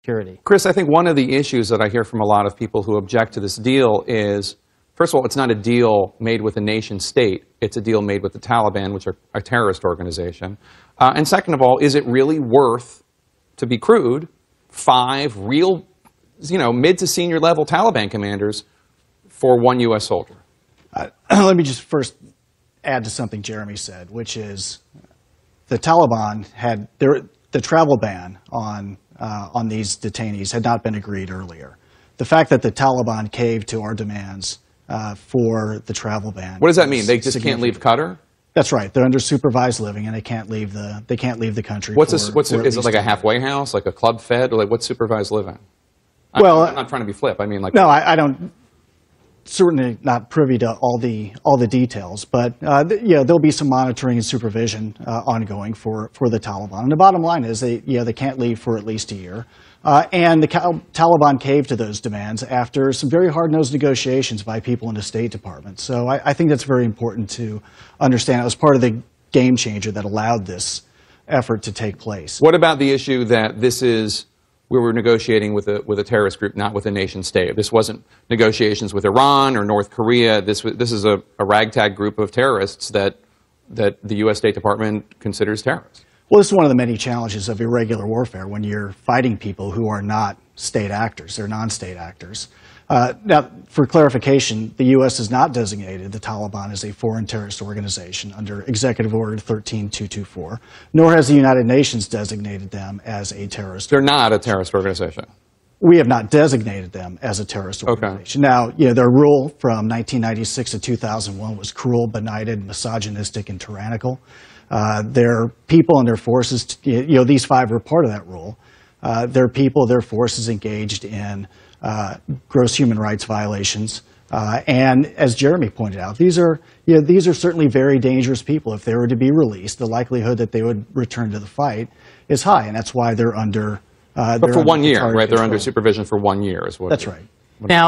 security. Chris, I think one of the issues that I hear from a lot of people who object to this deal is, first of all, it's not a deal made with a nation state. It's a deal made with the Taliban, which are a terrorist organization. And second of all, is it really worth, to be crude, 5 real, mid to senior level Taliban commanders for 1 U.S. soldier? Let me just first add to something Jeremy said, which is the Taliban had the travel ban on these detainees had not been agreed earlier. The fact that the Taliban caved to our demands for the travel ban. What does that mean? They just can't leave Qatar? That's right. They're under supervised living, and they can't leave the country. Is it like a halfway house, like a club fed, or like what's supervised living? Well, I'm not trying to be flip. I mean, like no, I don't. Certainly not privy to all the details, but there'll be some monitoring and supervision ongoing for the Taliban. And the bottom line is they can't leave for at least a year. And the Taliban caved to those demands after some very hard-nosed negotiations by people in the State Department. So I think that's very important to understand. It was part of the game changer that allowed this effort to take place. What about the issue that we were negotiating with a terrorist group, not with a nation state? This wasn't negotiations with Iran or North Korea. This is a ragtag group of terrorists that the U.S. State Department considers terrorists. Well, this is one of the many challenges of irregular warfare when you're fighting people who are not state actors. They're non-state actors. Now, for clarification, the U.S. has not designated the Taliban as a foreign terrorist organization under Executive Order 13224, nor has the United Nations designated them as a terrorist organization. They're not a terrorist organization. We have not designated them as a terrorist organization. Okay. Now, their rule from 1996 to 2001 was cruel, benighted, misogynistic, and tyrannical. Their people and their forces, these 5 are part of that rule. Their people, their forces engaged in gross human rights violations. And as Jeremy pointed out, these are certainly very dangerous people. If they were to be released, the likelihood that they would return to the fight is high, and that's why they're under. But for 1 year, right? They're under supervision for 1 year, is what. That's right. Now.